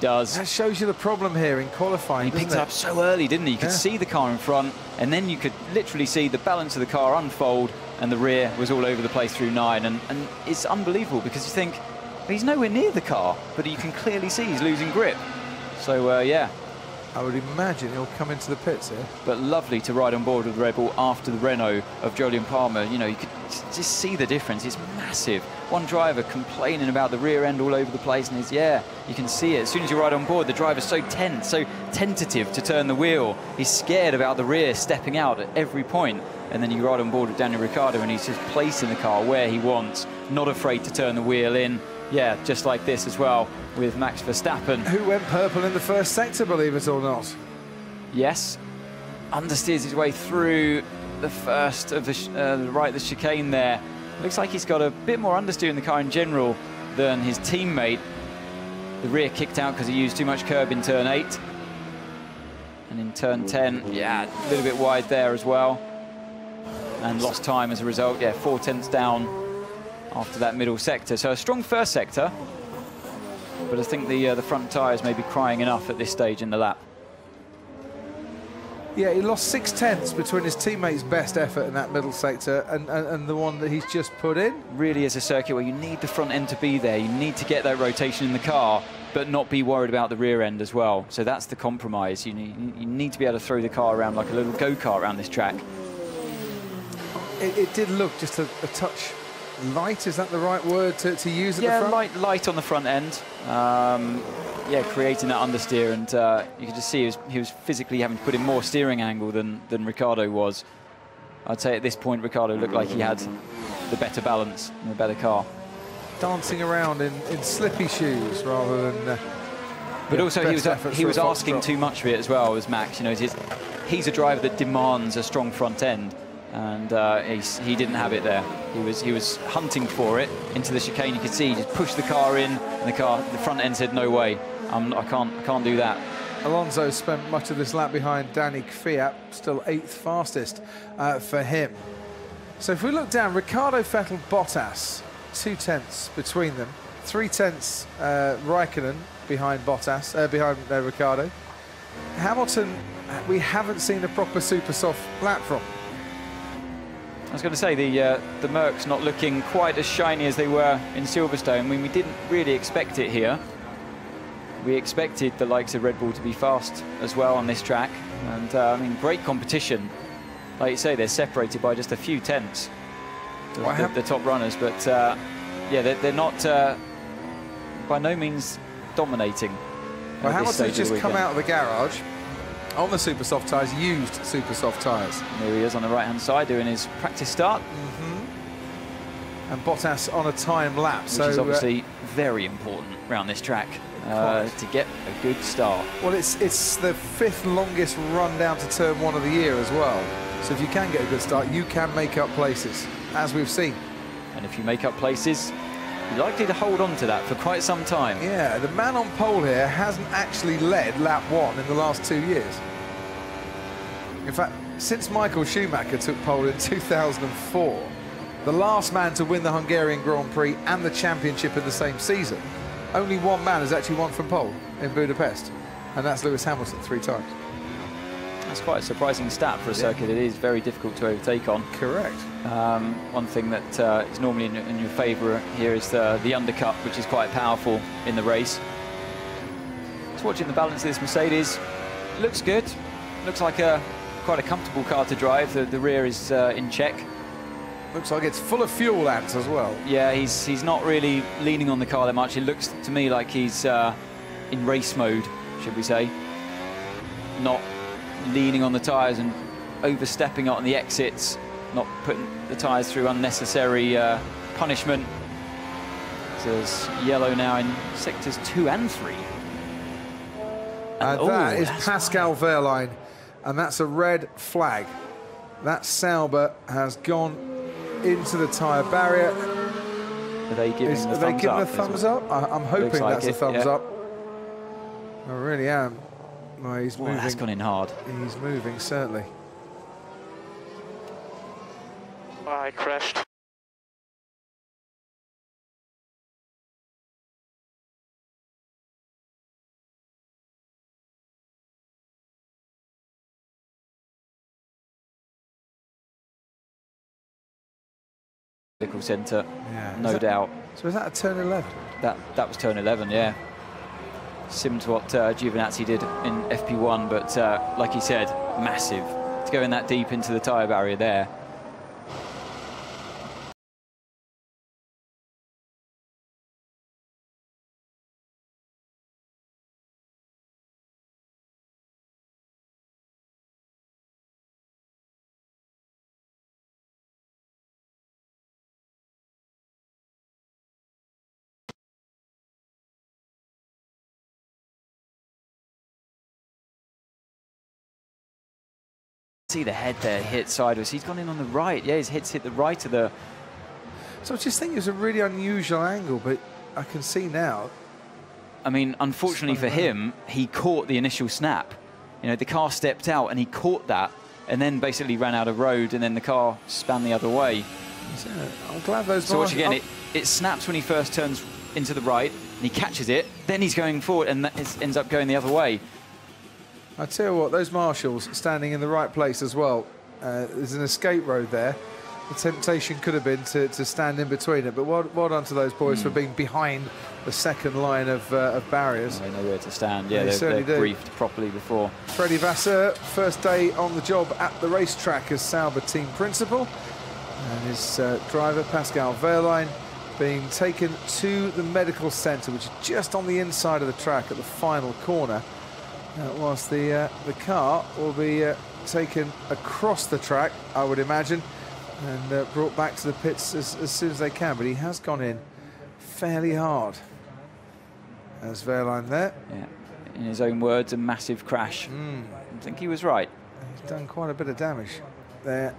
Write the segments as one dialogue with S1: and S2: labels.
S1: does.
S2: That shows you the problem here in qualifying.
S1: He picked it up so early, didn't he? You could see the car in front, and then you could literally see the balance of the car unfold, and the rear was all over the place through 9. And it's unbelievable because you think, he's nowhere near the car, but you can clearly see he's losing grip. So, yeah.
S2: I would imagine he'll come into the pits here.
S1: But lovely to ride on board with the Red Bull after the Renault of Jolyon Palmer. You know, you could just see the difference. It's massive. One driver complaining about the rear end all over the place, and you can see it. As soon as you ride on board, the driver's so tense, so tentative to turn the wheel. He's scared about the rear stepping out at every point. And then you ride on board with Daniel Ricciardo, and he's just placing the car where he wants, not afraid to turn the wheel in. Yeah, just like this as well with Max Verstappen.
S2: Who went purple in the first sector, believe it or not.
S1: Yes, understeers his way through the first of the chicane there. Looks like he's got a bit more understeer in the car in general than his teammate. The rear kicked out because he used too much curb in turn 8. And in turn 10, yeah, a little bit wide there as well. And lost time as a result, yeah, 4 tenths down after that middle sector. So a strong first sector, but I think the front tyres may be crying enough at this stage in the lap.
S2: Yeah, he lost 6 tenths between his teammate's best effort in that middle sector and the one that he's just put in.
S1: Really is a circuit where you need the front end to be there. You need to get that rotation in the car, but not be worried about the rear end as well. So that's the compromise. You need to be able to throw the car around like a little go-kart around this track.
S2: It did look just a touch light, is that the right word to use at the front?
S1: Yeah, light on the front end. Yeah, creating that understeer, and you could just see he was physically having to put in more steering angle than Ricciardo was. I'd say at this point Ricciardo looked like he had the better balance and the better car.
S2: Dancing around in slippy shoes rather than...
S1: but also he was asking too much of it as well as Max. You know, he's a driver that demands a strong front end, and he didn't have it there. He was hunting for it into the chicane. You could see he just pushed the car in, and the front end said no way. I can't do that.
S2: Alonso spent much of this lap behind Danny Kvyat, still 8th fastest for him. So if we look down, Ricciardo, Vettel, Bottas, 2 tenths between them, 3 tenths Raikkonen behind Ricciardo. Hamilton, we haven't seen a proper super soft lap from.
S1: I was going to say the Mercs not looking quite as shiny as they were in Silverstone. I mean, we didn't really expect it here. We expected the likes of Red Bull to be fast as well on this track, and I mean, great competition. Like you say, they're separated by just a few tenths, the top runners, but yeah, they're not by no means dominating.
S2: Well, Hamilton's just come out of the garage on the super soft tyres, used super soft tyres.
S1: There he is on the right-hand side doing his practice start.
S2: And Bottas on a time lap.
S1: Which is obviously very important around this track to get a good start.
S2: Well, it's the 5th longest run down to turn 1 of the year as well. So if you can get a good start, you can make up places, as we've seen.
S1: And if you make up places, you're likely to hold on to that for quite some time.
S2: Yeah, the man on pole here hasn't actually led lap 1 in the last 2 years. In fact, since Michael Schumacher took pole in 2004, the last man to win the Hungarian Grand Prix and the championship in the same season, only one man has actually won from pole in Budapest, and that's Lewis Hamilton 3 times.
S1: That's quite a surprising stat for a circuit it is very difficult to overtake on.
S2: Correct.
S1: One thing that is normally in your favour here is the undercut, which is quite powerful in the race. Just watching the balance of this Mercedes, looks good. Looks like quite a comfortable car to drive. The rear is in check.
S2: Looks like it's full of fuel ants as well.
S1: Yeah, he's not really leaning on the car that much. It looks to me like he's in race mode, should we say. Not leaning on the tyres and overstepping on the exits, not putting the tyres through unnecessary punishment. So there's yellow now in sectors 2 and 3.
S2: And that is Pascal Wehrlein, and that's a red flag. That Sauber has gone into the tyre barrier.
S1: Are they giving the
S2: thumbs up? I'm hoping that's a thumbs up. I really am. No, he's moving.
S1: That's gone in hard.
S2: He's moving, certainly.
S3: I crashed.
S1: medical centre,
S2: Yeah.
S1: no doubt.
S2: So is that a turn 11?
S1: That was turn 11, yeah. Similar to what Giovinazzi did in FP1, but like he said, massive to go in that deep into the tyre barrier there. See the head there hit sideways. He's gone in on the right. Yeah, his head's hit the right of the...
S2: So I just think it was a really unusual angle, but I can see now.
S1: I mean, unfortunately for him, he caught the initial snap. You know, the car stepped out and he caught that and then basically ran out of road, and then the car span the other way.
S2: Yeah, I'm glad those...
S1: So watch again, it snaps when he first turns into the right, and he catches it, then he's going forward, and that ends up going the other way.
S2: I tell you what, those marshals standing in the right place as well. There's an escape road there. The temptation could have been to stand in between it, but well done to those boys for being behind the second line of barriers.
S1: They know where to stand. Yeah,
S2: certainly
S1: they're
S2: do.
S1: briefed properly before.
S2: Freddie Vasseur, first day on the job at the racetrack as Sauber team principal, and his driver Pascal Wehrlein being taken to the medical centre, which is just on the inside of the track at the final corner. Whilst the car will be taken across the track, I would imagine, and brought back to the pits as soon as they can. But he has gone in fairly hard. As Wehrlein there.
S1: Yeah, in his own words, a massive crash. I think he was right.
S2: He's done quite a bit of damage there.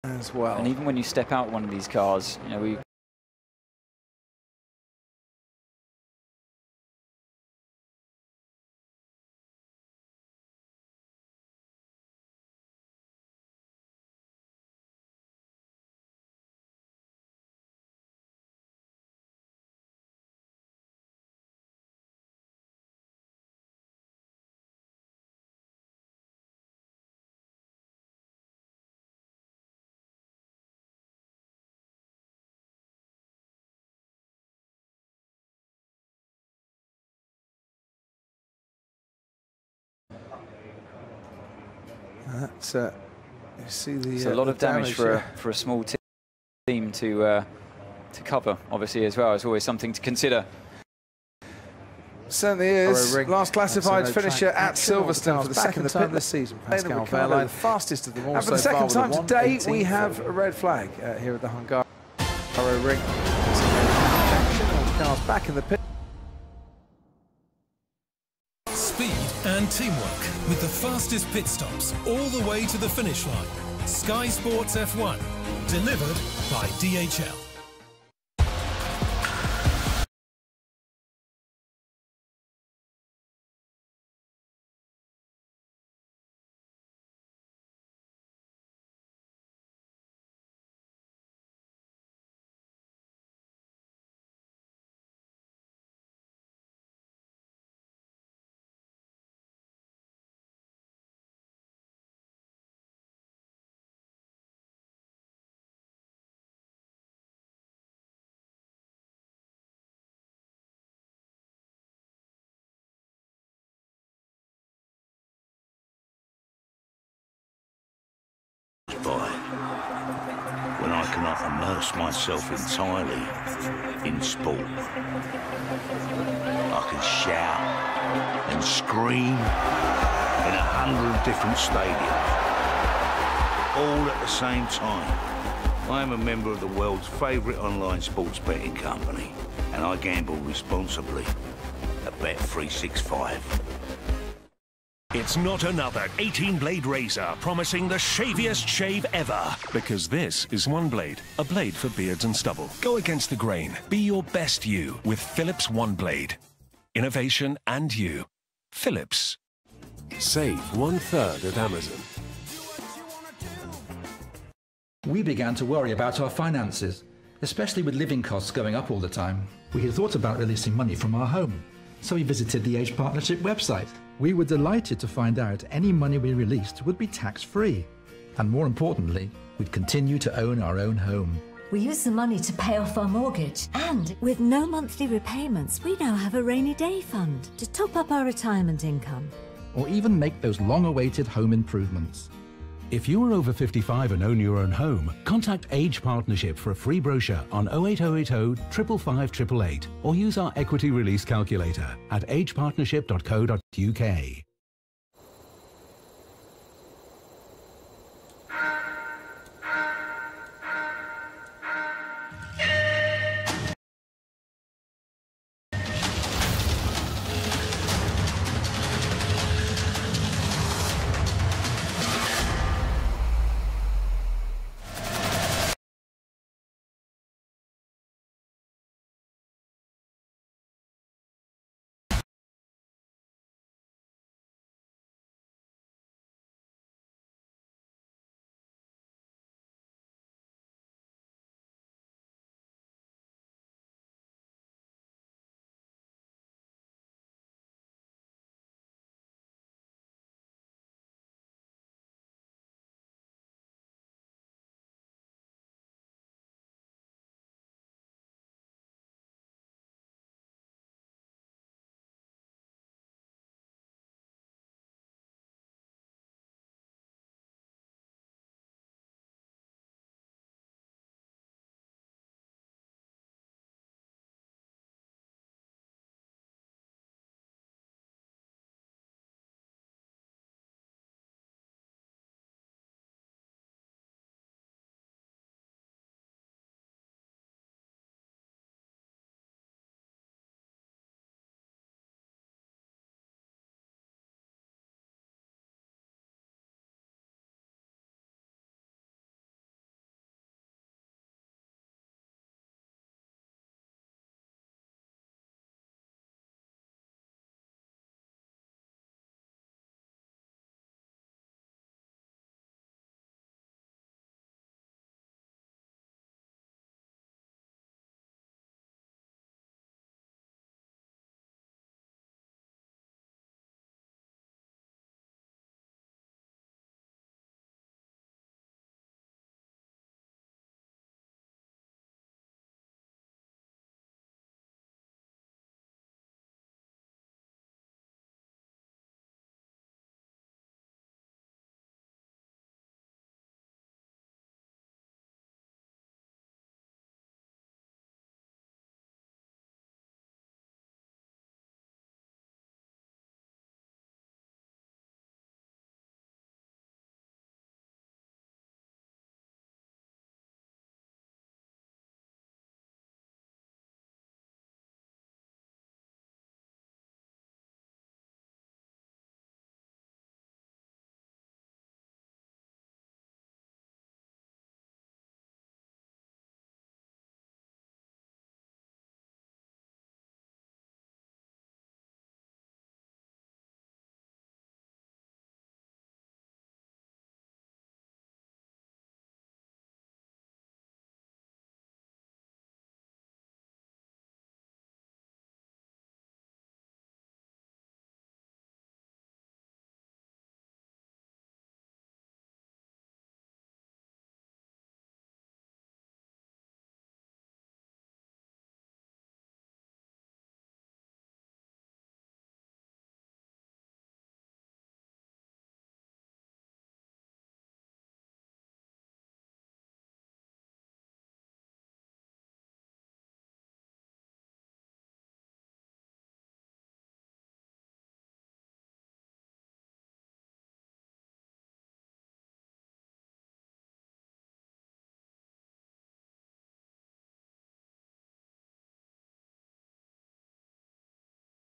S2: As well.
S1: And even when you step out one of these cars, you know, we
S2: That, you see the
S1: it's a lot of damage for a small team to cover, obviously, as well. It's always something to consider.
S2: Certainly is. Last classified finisher at Silverstone for the second time this season. Pascal Wehrlein, fastest of them all. And for the second time today, we have a red flag here at the Hungarian ring. Cars back in the pit.
S4: Speed and teamwork with the fastest pit stops all the way to the finish line. Sky Sports F1, delivered by DHL.
S5: When I cannot immerse myself entirely in sport, I can shout and scream in 100 different stadiums, all at the same time. I am a member of the world's favourite online sports betting company, and I gamble responsibly at Bet365.
S6: It's not another 18-blade razor promising the shaviest shave ever. Because this is one blade, a blade for beards and stubble. Go against the grain. Be your best you with Philips One Blade. Innovation and you. Philips.
S7: Save 1/3 at Amazon.
S8: We began to worry about our finances, especially with living costs going up all the time. We had thought about releasing money from our home, so we visited the Age Partnership website. We were delighted to find out any money we released would be tax-free. And more importantly, we'd continue to own our own home.
S9: We used the money to pay off our mortgage. And with no monthly repayments, we now have a rainy day fund to top up our retirement income.
S8: Or even make those long-awaited home improvements.
S7: If you are over 55 and own your own home, contact Age Partnership for a free brochure on 08080 555 888 or use our equity release calculator at agepartnership.co.uk.